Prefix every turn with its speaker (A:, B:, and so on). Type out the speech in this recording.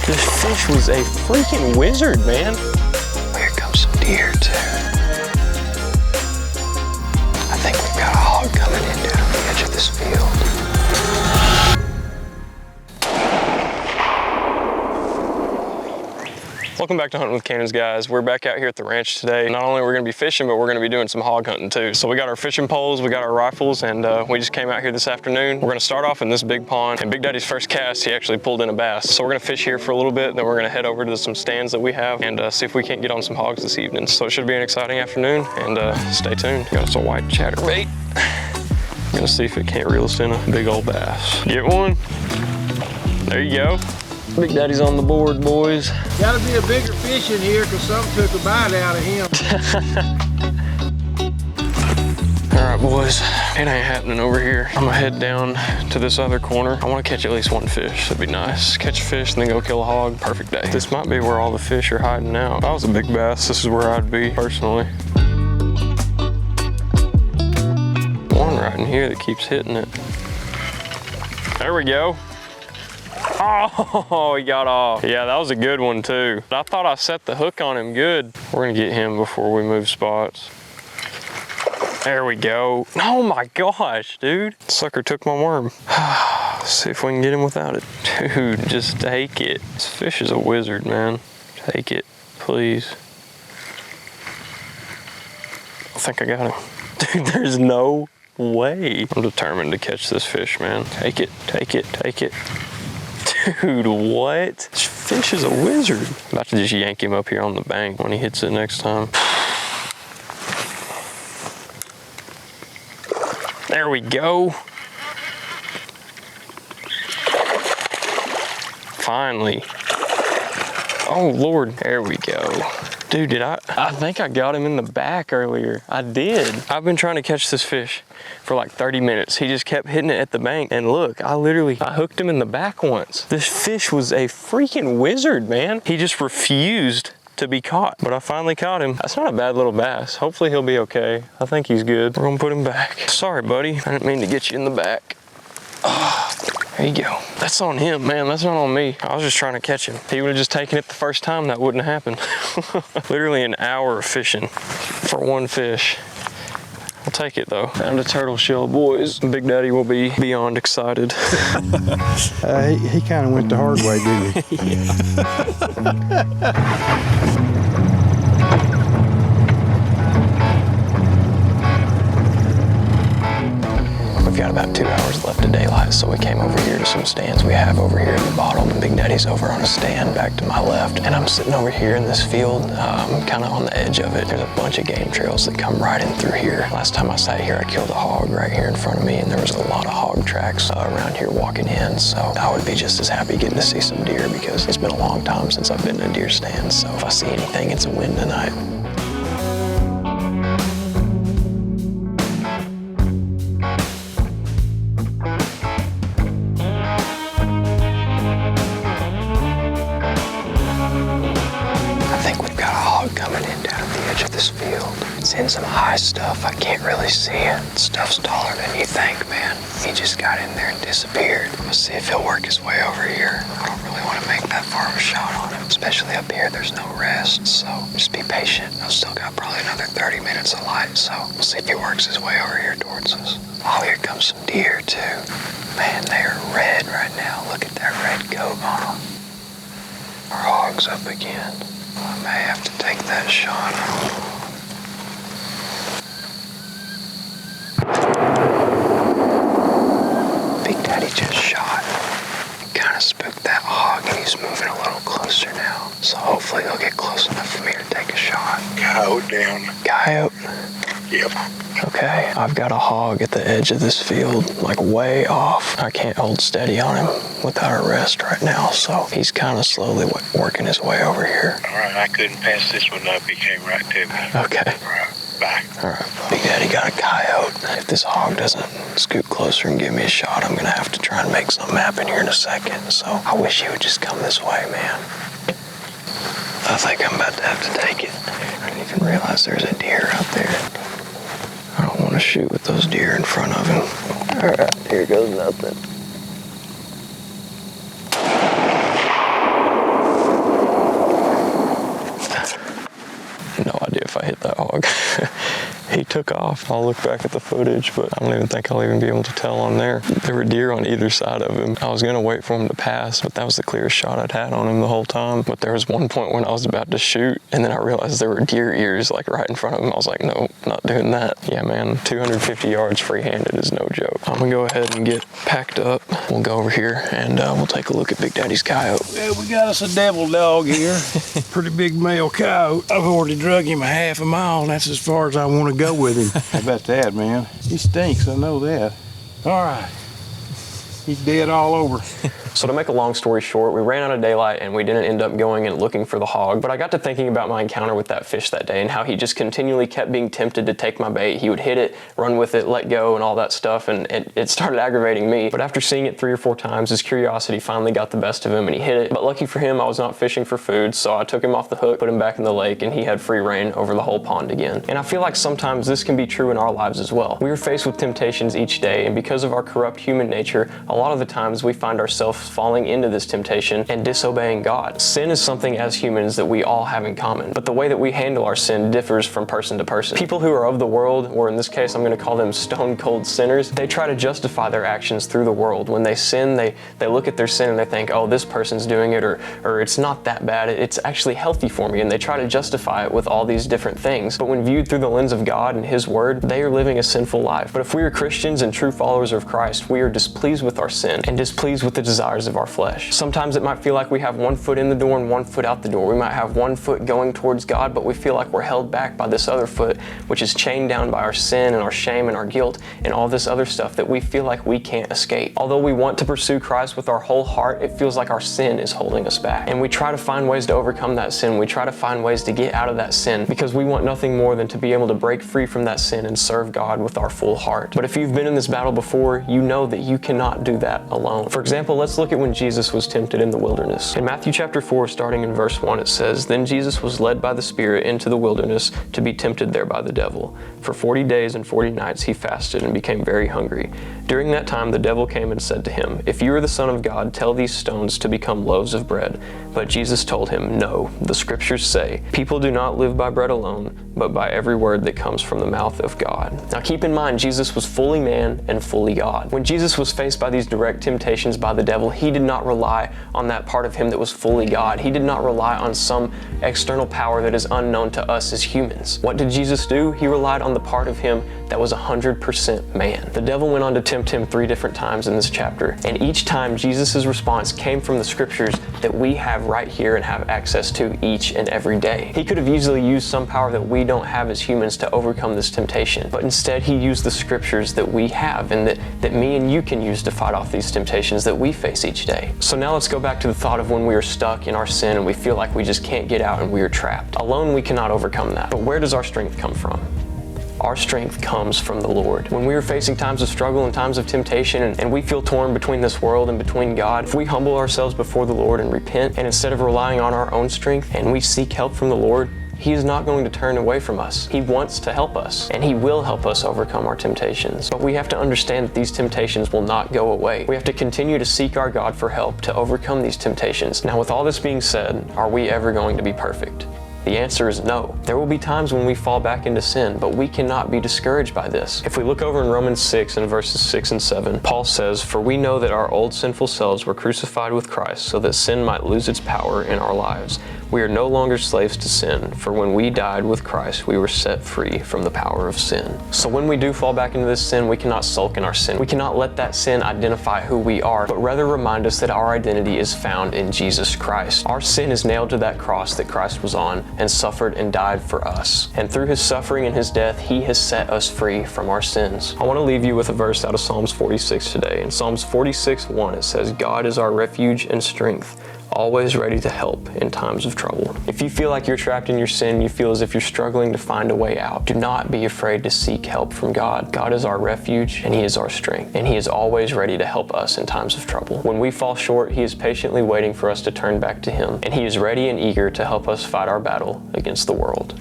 A: This fish was a freaking wizard, man. Here comes some deer too. I think we've got a hog coming in down the edge of this field. Welcome back to Hunting with Cannons, guys. We're back out here at the ranch today. Not only are we gonna be fishing, but we're gonna be doing some hog hunting too. So we got our fishing poles, we got our rifles, and we just came out here this afternoon. We're gonna start off in this big pond, and Big Daddy's first cast, he actually pulled in a bass. So we're gonna fish here for a little bit, then we're gonna head over to some stands that we have and see if we can't get on some hogs this evening. So it should be an exciting afternoon, and stay tuned. Got us a white chatterbait. Gonna see if it can't reel us in a big old bass. Get one. There you go. Big Daddy's on the board, boys.
B: Gotta be a bigger fish in here because something took a bite out of him.
A: All right, boys, it ain't happening over here. I'm gonna head down to this other corner. I wanna catch at least one fish. That'd be nice. Catch a fish and then go kill a hog. Perfect day. This might be where all the fish are hiding out. If I was a big bass, this is where I'd be personally. One right in here that keeps hitting it. There we go. Oh, he got off. Yeah, that was a good one too. I thought I set the hook on him good. We're gonna get him before we move spots. There we go. Oh my gosh, dude. Sucker took my worm. Let's see if we can get him without it. Dude, just take it. This fish is a wizard, man. Take it, please. I think I got him. Dude, there's no way. I'm determined to catch this fish, man. Take it, take it, take it. Dude, what? This fish is a wizard. I'm about to just yank him up here on the bank when he hits it next time. There we go. Finally. Oh, Lord. There we go. Dude, I think I got him in the back earlier. I did. I've been trying to catch this fish for like 30 minutes. He just kept hitting it at the bank. And look, I hooked him in the back once. This fish was a freaking wizard, man. He just refused to be caught, but I finally caught him. That's not a bad little bass. Hopefully he'll be okay. I think he's good. We're gonna put him back. Sorry, buddy. I didn't mean to get you in the back. Oh, there you go. That's on him, man. That's not on me. I was just trying to catch him. If he would have just taken it the first time, that wouldn't have happened. Literally an hour of fishing for one fish. I'll take it though. Found a turtle shell, boys. Big Daddy will be beyond excited.
B: He kind of went the hard way, didn't he?
A: We've got about 2 hours left of daylight, so we came over here to some stands we have over here at the bottom. Big Daddy's over on a stand back to my left, and I'm sitting over here in this field, kind of on the edge of it. There's a bunch of game trails that come right in through here. Last time I sat here, I killed a hog right here in front of me, and there was a lot of hog tracks around here walking in, so I would be just as happy getting to see some deer because it's been a long time since I've been in a deer stand, so if I see anything, it's a win tonight. It's in some high stuff. I can't really see it. Stuff's taller than you think, man. He just got in there and disappeared. Let's see if he'll work his way over here. I don't really want to make that far of a shot on him, especially up here. There's no rest, so just be patient. I've still got probably another 30 minutes of light, so we'll see if he works his way over here towards us. Oh, here comes some deer, too. Man, they are red right now. Look at that red coat on them. Our hog's up again. I may have to take that shot. I don't know. Big Daddy just shot. Kind of spooked that hog, and he's moving a little closer now. So hopefully he'll get close enough for me to take a shot.
B: Coyote down.
A: Coyote?
B: Yep.
A: Okay, I've got a hog at the edge of this field, like way off. I can't hold steady on him without a rest right now, so he's kind of slowly working his way over here.
C: All right, I couldn't pass this one up. He came right to me.
A: Okay.
C: All right, bye.
A: All right, Big Daddy got a coyote. If this hog doesn't scoot closer and give me a shot, I'm gonna have to try and make something happen here in a second. So I wish he would just come this way, man. I think I'm about to have to take it. I didn't even realize there's a deer out there. I don't want to shoot with those deer in front of him. All right, here goes nothing. dog. He took off. I'll look back at the footage, but I don't even think I'll even be able to tell on there. There were deer on either side of him. I was gonna wait for him to pass, but that was the clearest shot I'd had on him the whole time. But there was one point when I was about to shoot, and then I realized there were deer ears like right in front of him. I was like, no, not doing that. Yeah, man, 250 yards free-handed is no joke. I'm gonna go ahead and get packed up. We'll go over here and we'll take a look at Big Daddy's coyote.
B: Yeah, we got us a devil dog here. Pretty big male coyote. I've already drug him a half a mile, and that's as far as I want to go with him. How about that, man? He stinks, I know that. All right. He's dead all over.
A: So to make a long story short, we ran out of daylight and we didn't end up going and looking for the hog, but I got to thinking about my encounter with that fish that day and how he just continually kept being tempted to take my bait. He would hit it, run with it, let go, and all that stuff, and it started aggravating me. But after seeing it 3 or 4 times, his curiosity finally got the best of him and he hit it. But lucky for him, I was not fishing for food, so I took him off the hook, put him back in the lake, and he had free reign over the whole pond again. And I feel like sometimes this can be true in our lives as well. We are faced with temptations each day, and because of our corrupt human nature, a lot of the times we find ourselves falling into this temptation and disobeying God. Sin is something as humans that we all have in common, but the way that we handle our sin differs from person to person. People who are of the world, or in this case I'm going to call them stone cold sinners, they try to justify their actions through the world. When they sin, they look at their sin and they think, oh, this person's doing it, or it's not that bad, it's actually healthy for me, and they try to justify it with all these different things. But when viewed through the lens of God and His Word, they are living a sinful life. But if we are Christians and true followers of Christ, we are displeased with our sin and displeased with the desires of our flesh. Sometimes it might feel like we have one foot in the door and one foot out the door. We might have one foot going towards God, but we feel like we're held back by this other foot, which is chained down by our sin and our shame and our guilt and all this other stuff that we feel like we can't escape. Although we want to pursue Christ with our whole heart, it feels like our sin is holding us back. And we try to find ways to overcome that sin. We try to find ways to get out of that sin because we want nothing more than to be able to break free from that sin and serve God with our full heart. But if you've been in this battle before, you know that you cannot do that alone. For example, let's look at when Jesus was tempted in the wilderness. In Matthew chapter 4, starting in verse 1, it says, "Then Jesus was led by the Spirit into the wilderness to be tempted there by the devil. For 40 days and 40 nights he fasted and became very hungry. During that time the devil came and said to him, 'If you are the Son of God, tell these stones to become loaves of bread.' But Jesus told him, 'No, the scriptures say, people do not live by bread alone, but by every word that comes from the mouth of God.'" Now keep in mind, Jesus was fully man and fully God. When Jesus was faced by these direct temptations by the devil, he did not rely on that part of him that was fully God. He did not rely on some external power that is unknown to us as humans. What did Jesus do? He relied on the part of him that was 100% man. The devil went on to tempt him 3 different times in this chapter, and each time Jesus' response came from the scriptures that we have right here and have access to each and every day. He could have easily used some power that we don't have as humans to overcome this temptation, but instead he used the scriptures that we have and that me and you can use to fight off these temptations that we face each day. So now let's go back to the thought of when we are stuck in our sin and we feel like we just can't get out and we are trapped. Alone we cannot overcome that. But where does our strength come from? Our strength comes from the Lord. When we are facing times of struggle and times of temptation and we feel torn between this world and between God, if we humble ourselves before the Lord and repent, and instead of relying on our own strength and we seek help from the Lord, He is not going to turn away from us. He wants to help us, and He will help us overcome our temptations. But we have to understand that these temptations will not go away. We have to continue to seek our God for help to overcome these temptations. Now, with all this being said, are we ever going to be perfect? The answer is no. There will be times when we fall back into sin, but we cannot be discouraged by this. If we look over in Romans 6 and verses 6 and 7, Paul says, "For we know that our old sinful selves were crucified with Christ so that sin might lose its power in our lives. We are no longer slaves to sin, for when we died with Christ, we were set free from the power of sin." So when we do fall back into this sin, we cannot sulk in our sin. We cannot let that sin identify who we are, but rather remind us that our identity is found in Jesus Christ. Our sin is nailed to that cross that Christ was on and suffered and died for us. And through His suffering and His death, He has set us free from our sins. I want to leave you with a verse out of Psalms 46 today. In Psalms 46:1, it says, "God is our refuge and strength, always ready to help in times of trouble." If you feel like you're trapped in your sin, you feel as if you're struggling to find a way out, do not be afraid to seek help from God. God is our refuge and He is our strength, and He is always ready to help us in times of trouble. When we fall short, He is patiently waiting for us to turn back to Him, and He is ready and eager to help us fight our battle against the world.